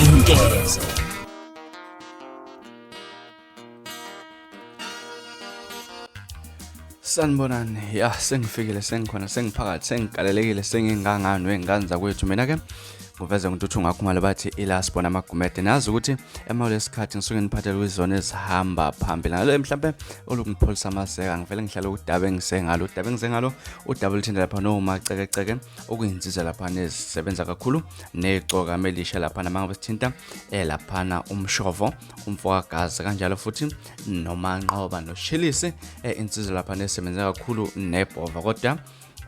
Inkezo. Sanibonani, ya sengifikile, sengikhona, sengiphakathi, sengigalelekile, sengingangani wengane zakwethu. Mina ke nguveze ngithuthi ungakhumala bathi ila sibona amagumede. Nazi ukuthi emawule esikhathi ngisuke ngiphathele kwizona ezihamba phambili. Ngalo mhlambe olungipholisa amaseka ngivele ngihlala udaba engisengalo. Udaba engisengalo udaba oluthinda lapha nomacekeceke okuyinsiza lapha nezisebenza kakhulu neZeGcokameLisha lapha namangabe sithinta laphana umshovo, umfokagazi kanjalo futhi nomanqoba noshilisi insiza lapha nesebenza kakhulu nebhova kodwa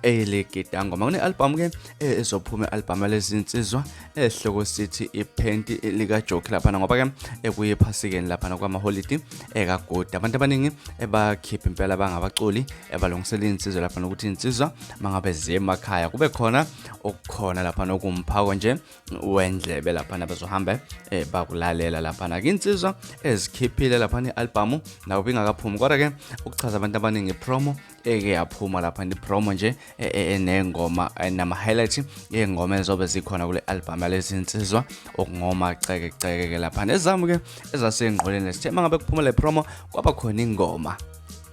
elegida ngoma kune album ke ezophuma album lezinsizwa esihloko sithi iphenti lika joke lapha ngoba ke kuyiphasike lapha kwama holiday kaGoda. Abantu abaningi ebakhipha impela bangabaculi ebalungisela insizwa lapha nokuthi insizwa mangabe zemakhaya kube khona okukhona lapha nokumphako nje wendlebe lapha nabazohamba bakulalela lapha na insizwa ezikhiphile lapha nealbum nawo bingakaphumi kodwa ke ukuchaza abantu abaningi promo eke yaphuma lapha ni promo nje enengoma nama highlight yengoma ezobe zikhona kule album lezinsizwa okumacekeceke lapha nezami ke ezasengqoleni lesithema ngabe kuphuma le promo kwaba khona ingoma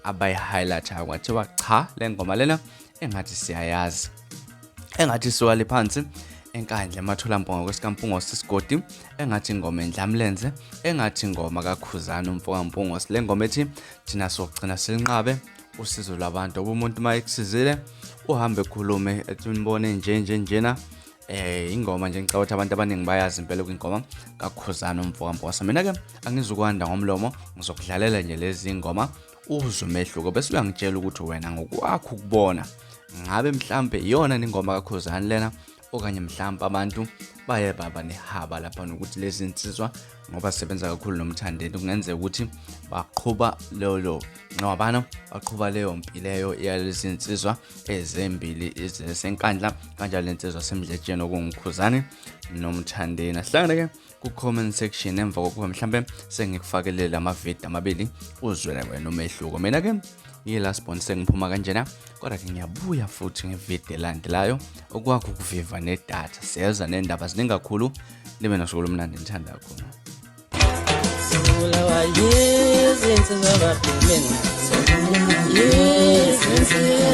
abayi highlight kwathiwa cha le ngoma lena engathi siyayazi engathi siwali phansi enkandla emathulampunga kwesikampungo sisigodi engathi ingoma endlamlenze engathi ingoma kaKhuzani umfokampungo sile ngoma ethi thina sokugcina silinqabe usizo lwabantu obumuntu mayekusizile uhambe ekhulume ethi unibone njena ingoma nje ngicabanga ukuthi abantu abaningi bayazi impela kwingoma kaKhuzani umfokampungo. Mina ke angizukwanda ngomlomo ngizokudlalela nje lezi ngoma uzwe umehluko bese uyangitshela ukuthi wena ngokwakho ukubona ngabe mhlambe iyona ingoma kaKhuzani lena okanye mhlawumbe abantu baye baba nehaba lapha nokuthi lezi insizwa ngoba sebenza kakhulu nomthandeni kungenzeka ukuthi baqhuba lolo nobana baqhuba leyo mpileyo yalezi insizwa ezembili ezesenkandla kanjalo insizwa semdletsheni okunguKhuzani nomthandeni. Asihlangane ke ku comment section emva kokuba mhlambe sengikufakelele ama video amabili uzwele wena umehluko. Mina ke yila sponsor ngiphuma kanjena kodwa ke ngiyabuya futhi ngevideo elandelayo okwakho ukuviva nedata siyeza nendaba ziningakhulu libe nosuku lomnandi ngithanda kakhulu. Sibulawa yizinsizwa baphumeni yizinsizwa